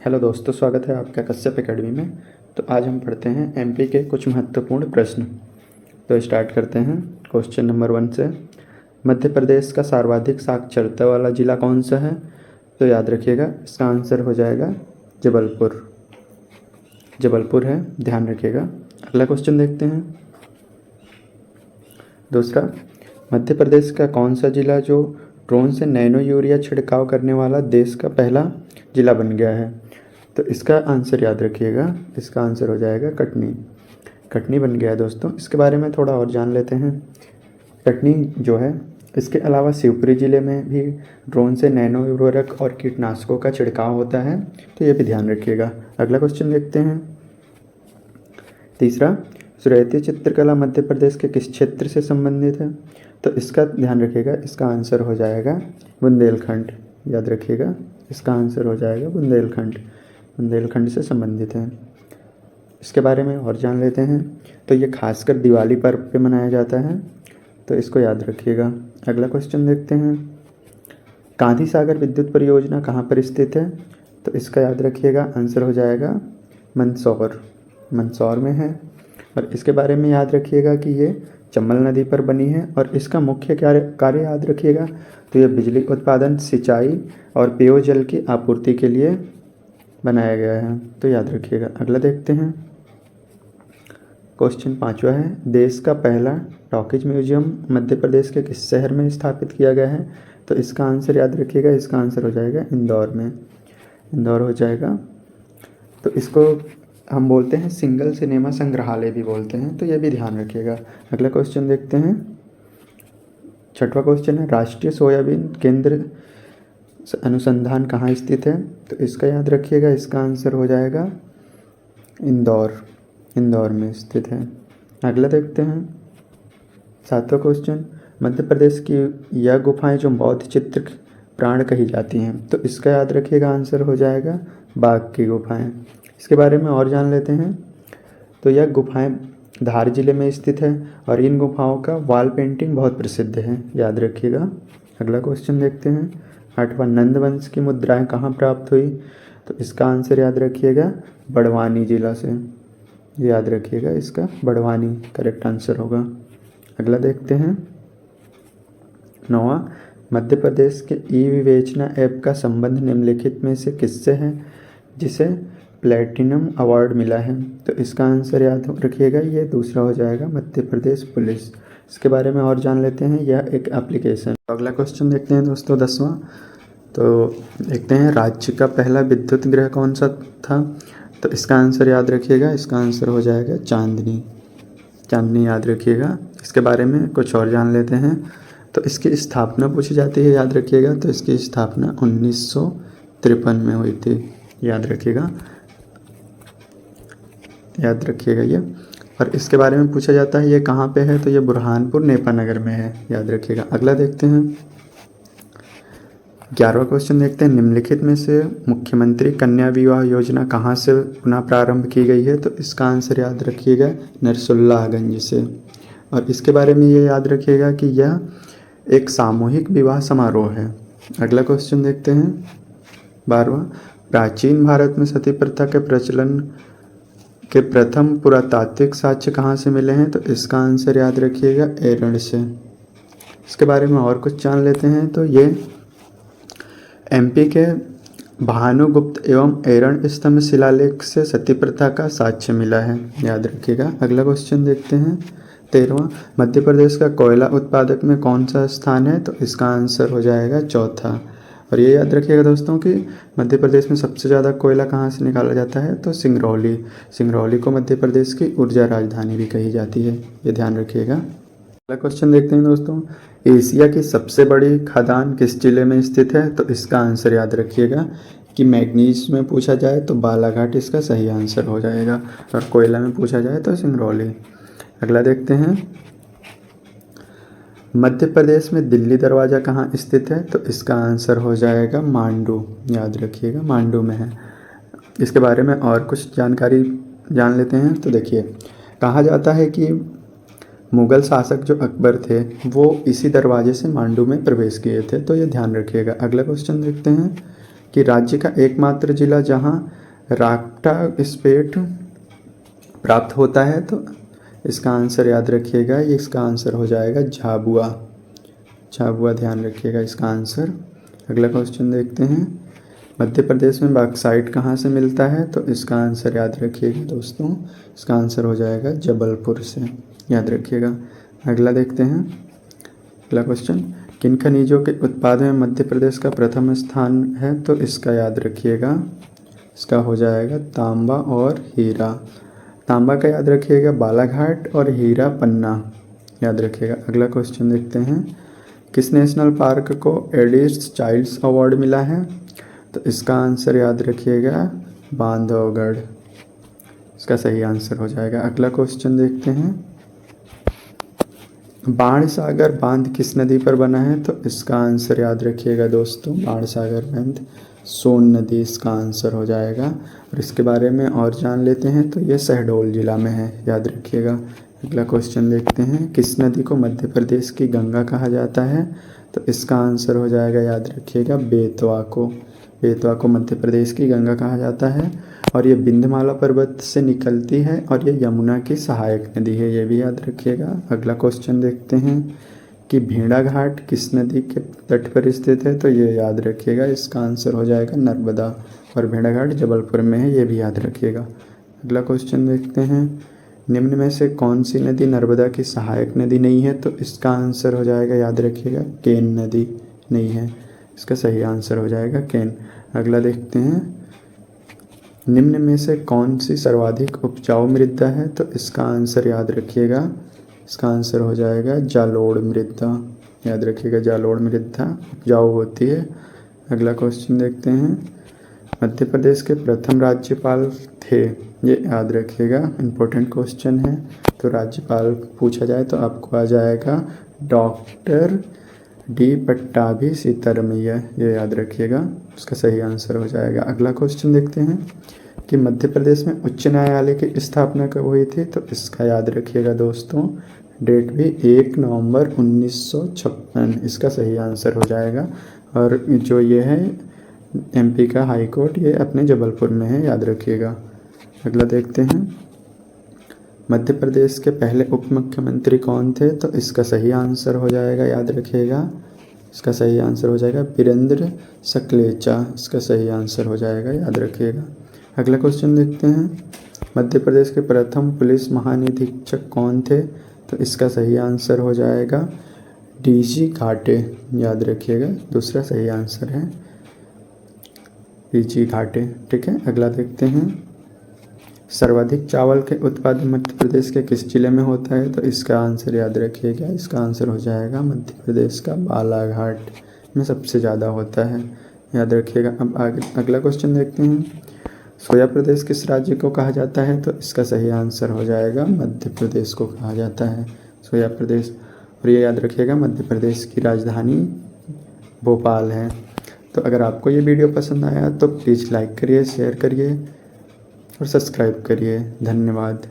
Hello दोस्तों, स्वागत है आपका कश्यप एकेडमी में। तो आज हम पढ़ते हैं एमपी के कुछ महत्वपूर्ण प्रश्न। तो स्टार्ट करते हैं क्वेश्चन नंबर 1 से। मध्य प्रदेश का सर्वाधिक साक्षरता वाला जिला कौन सा है? तो याद रखिएगा, इसका आंसर हो जाएगा जबलपुर। जबलपुर है, ध्यान रखिएगा। अगला क्वेश्चन देखते हैं। दूसरा, मध्य प्रदेश का कौन सा जिला जो ड्रोन से नैनो यूरिया छिड़काव करने वाला देश का पहला जिला बन गया है? तो इसका आंसर याद रखिएगा, इसका आंसर हो जाएगा कटनी। कटनी बन गया है दोस्तों। इसके बारे में थोड़ा और जान लेते हैं। कटनी जो है, इसके अलावा शिवपुरी ज़िले में भी ड्रोन से नैनो उर्वरक और कीटनाशकों का छिड़काव होता है, तो ये भी ध्यान रखिएगा। अगला क्वेश्चन देखते हैं। तीसरा, सुरैती चित्रकला मध्य प्रदेश के किस क्षेत्र से संबंधित है? तो इसका ध्यान रखिएगा, इसका आंसर हो जाएगा बुंदेलखंड। याद रखिएगा, इसका आंसर हो जाएगा बुंदेलखंड। बुंदेलखंड से संबंधित है। इसके बारे में और जान लेते हैं। तो ये खासकर दिवाली पर्व पे मनाया जाता है, तो इसको याद रखिएगा। अगला क्वेश्चन देखते हैं। गांधी सागर विद्युत परियोजना कहाँ पर स्थित है? तो इसका याद रखिएगा, आंसर हो जाएगा मंदसौर। मंदसौर में है। और इसके बारे में याद रखिएगा कि ये चंबल नदी पर बनी है और इसका मुख्य कार्य याद रखिएगा, तो ये बिजली उत्पादन, सिंचाई और पेयजल की आपूर्ति के लिए बनाया गया है, तो याद रखिएगा। अगला देखते हैं। क्वेश्चन 5वां है। देश का पहला टॉकीज म्यूजियम मध्य प्रदेश के किस शहर में स्थापित किया गया है? तो इसका आंसर याद रखिएगा, इसका आंसर हो जाएगा इंदौर में। इंदौर हो जाएगा। तो इसको हम बोलते हैं सिंगल सिनेमा संग्रहालय भी बोलते हैं, तो ये भी ध्यान रखिएगा। अगला क्वेश्चन देखते हैं। 6वां क्वेश्चन है। राष्ट्रीय सोयाबीन केंद्र अनुसंधान कहाँ स्थित है? तो इसका याद रखिएगा, इसका आंसर हो जाएगा इंदौर। इंदौर में स्थित है। अगला देखते हैं। 7वां क्वेश्चन। मध्य प्रदेश की यह गुफाएं जो बौद्ध चित्र प्राण कही जाती हैं, तो इसका याद रखिएगा, आंसर हो जाएगा बाघ की गुफाएं। इसके बारे में और जान लेते हैं। तो यह गुफाएं धार जिले में स्थित है और इन गुफाओं का वॉल पेंटिंग बहुत प्रसिद्ध है, याद रखिएगा। अगला क्वेश्चन देखते हैं। 8वां, नंद वंश की मुद्राएं कहाँ प्राप्त हुई? तो इसका आंसर याद रखिएगा, बड़वानी जिला से। याद रखिएगा, इसका बड़वानी करेक्ट आंसर होगा। अगला देखते हैं। 9वां, मध्य प्रदेश के ई विवेचना ऐप का संबंध निम्नलिखित में से किससे है जिसे प्लेटिनम अवार्ड मिला है? तो इसका आंसर याद रखिएगा, ये दूसरा हो जाएगा मध्य प्रदेश पुलिस। इसके बारे में और जान लेते हैं। यह एक एप्लीकेशन। अगला क्वेश्चन देखते हैं दोस्तों, 10वां। तो देखते हैं, राज्य का पहला विद्युत गृह कौन सा था? तो इसका आंसर याद रखिएगा, इसका आंसर हो जाएगा चांदनी। चांदनी याद रखिएगा। इसके बारे में कुछ और जान लेते हैं। तो इसकी स्थापना पूछी जाती है, याद रखिएगा। तो इसकी स्थापना 1953 में हुई थी, याद रखिएगा। याद रखिएगा ये। और इसके बारे में पूछा जाता है ये कहाँ पे है? तो ये बुरहानपुर नेपानगर में है, याद रखिएगा। अगला देखते हैं। 11वां क्वेश्चन देखते हैं। निम्नलिखित में से मुख्यमंत्री कन्या विवाह योजना कहाँ से पुनः प्रारंभ की गई है? तो इसका आंसर याद रखिएगा, नरसुल्लागंज से। और इसके बारे में ये याद रखिएगा कि यह एक सामूहिक विवाह समारोह है। अगला क्वेश्चन देखते हैं। 12वां, प्राचीन भारत में सती प्रथा के प्रचलन के प्रथम पुरातात्विक साक्ष्य कहाँ से मिले हैं? तो इसका आंसर याद रखिएगा, एरण से। इसके बारे में और कुछ जान लेते हैं। तो ये एमपी के भानुगुप्त एवं एरण स्तंभ शिलालेख से सती प्रथा का साक्ष्य मिला है, याद रखिएगा। अगला क्वेश्चन देखते हैं। 13वां, मध्य प्रदेश का कोयला उत्पादक में कौन सा स्थान है? तो इसका आंसर हो जाएगा चौथा। और ये याद रखिएगा दोस्तों कि मध्य प्रदेश में सबसे ज़्यादा कोयला कहाँ से निकाला जाता है? तो सिंगरौली। सिंगरौली को मध्य प्रदेश की ऊर्जा राजधानी भी कही जाती है, ये ध्यान रखिएगा। अगला क्वेश्चन देखते हैं दोस्तों। एशिया की सबसे बड़ी खदान किस जिले में स्थित है? तो इसका आंसर याद रखिएगा कि मैग्नीज में पूछा जाए तो बालाघाट इसका सही आंसर हो जाएगा, और कोयला में पूछा जाए तो सिंगरौली। अगला देखते हैं। मध्य प्रदेश में दिल्ली दरवाज़ा कहाँ स्थित है? तो इसका आंसर हो जाएगा मांडू, याद रखिएगा, मांडू में है। इसके बारे में और कुछ जानकारी जान लेते हैं। तो देखिए, कहा जाता है कि मुग़ल शासक जो अकबर थे वो इसी दरवाजे से मांडू में प्रवेश किए थे, तो ये ध्यान रखिएगा। अगला क्वेश्चन देखते हैं कि राज्य का एकमात्र जिला जहाँ राक्टा स्पेट प्राप्त होता है, तो इसका आंसर याद रखिएगा, ये इसका आंसर हो जाएगा झाबुआ। झाबुआ ध्यान रखिएगा इसका आंसर। अगला क्वेश्चन देखते हैं, मध्य प्रदेश में बॉक्साइट कहाँ से मिलता है, तो इसका आंसर याद रखिएगा दोस्तों, इसका आंसर हो जाएगा जबलपुर से, याद रखिएगा। अगला देखते हैं, अगला क्वेश्चन, किन खनिजों के उत्पादन में मध्य प्रदेश का प्रथम स्थान है, तो इसका याद रखिएगा, इसका हो जाएगा तांबा और हीरा। तांबा का याद रखिएगा बालाघाट और हीरा पन्ना, याद रखिएगा। अगला क्वेश्चन देखते हैं, किस नेशनल पार्क को एडिस चाइल्ड्स अवार्ड मिला है, तो इसका आंसर याद रखिएगा बांधवगढ़, इसका सही आंसर हो जाएगा। अगला क्वेश्चन देखते हैं, बाणसागर बांध किस नदी पर बना है, तो इसका आंसर याद रखिएगा दोस्तों, बाणसागर बांध सोन नदी इसका आंसर हो जाएगा। और इसके बारे में और जान लेते हैं, तो ये शहडोल जिला में है, याद रखिएगा। अगला क्वेश्चन देखते हैं, किस नदी को मध्य प्रदेश की गंगा कहा जाता है, तो इसका आंसर हो जाएगा, याद रखिएगा बेतवा को। बेतवा को मध्य प्रदेश की गंगा कहा जाता है और ये विंध्यमाला पर्वत से निकलती है और ये यमुना की सहायक नदी है, ये भी याद रखिएगा। अगला क्वेश्चन देखते हैं कि भेड़ाघाट किस नदी के तट पर स्थित है, तो ये याद रखिएगा, इसका आंसर हो जाएगा नर्मदा, और भेड़ाघाट जबलपुर में है, ये भी याद रखिएगा। अगला क्वेश्चन देखते हैं, निम्न में से कौन सी नदी नर्मदा की सहायक नदी नहीं है, तो इसका आंसर हो जाएगा, याद रखिएगा केन नदी नहीं है, इसका सही आंसर हो जाएगा केन। अगला देखते हैं, निम्न में से कौन सी सर्वाधिक उपजाऊ मृदा है, तो इसका आंसर याद रखिएगा, इसका आंसर हो जाएगा जालोड़ मृदा, याद रखिएगा जालोड़ मृदा उपजाऊ होती है। अगला क्वेश्चन देखते हैं, मध्य प्रदेश के प्रथम राज्यपाल थे, ये याद रखिएगा, इम्पोर्टेंट क्वेश्चन है। तो राज्यपाल पूछा जाए तो आपको आ जाएगा डॉक्टर डी पट्टाभी सीतारमैया, ये याद रखिएगा, उसका सही आंसर हो जाएगा। अगला क्वेश्चन देखते हैं कि मध्य प्रदेश में उच्च न्यायालय की स्थापना कब हुई थी, तो इसका याद रखिएगा दोस्तों, डेट भी 1 नवंबर 1956, इसका सही आंसर हो जाएगा। और जो ये है एमपी का हाई कोर्ट, ये अपने जबलपुर में है, याद रखिएगा। अगला देखते हैं, मध्य प्रदेश के पहले उप मुख्यमंत्री कौन थे, तो इसका सही आंसर हो जाएगा, याद रखिएगा, इसका सही आंसर हो जाएगा वीरेंद्र सकलेचा, इसका सही आंसर हो जाएगा, याद रखिएगा। अगला क्वेश्चन देखते हैं, मध्य प्रदेश के प्रथम पुलिस महानिरीक्षक कौन थे, तो इसका सही आंसर हो जाएगा डीजी घाटे, याद रखिएगा, दूसरा सही आंसर है डीजी घाटे, ठीक है। अगला देखते हैं, सर्वाधिक चावल के उत्पादन मध्य प्रदेश के किस जिले में होता है, तो इसका आंसर याद रखिएगा, इसका आंसर हो जाएगा मध्य प्रदेश का बालाघाट में सबसे ज़्यादा होता है, याद रखिएगा। अब आगे अगला क्वेश्चन देखते हैं, सोया प्रदेश किस राज्य को कहा जाता है, तो इसका सही आंसर हो जाएगा मध्य प्रदेश को कहा जाता है सोया प्रदेश, और ये याद रखिएगा मध्य प्रदेश की राजधानी भोपाल है। तो अगर आपको ये वीडियो पसंद आया तो प्लीज़ लाइक करिए, शेयर करिए और सब्सक्राइब करिए। धन्यवाद।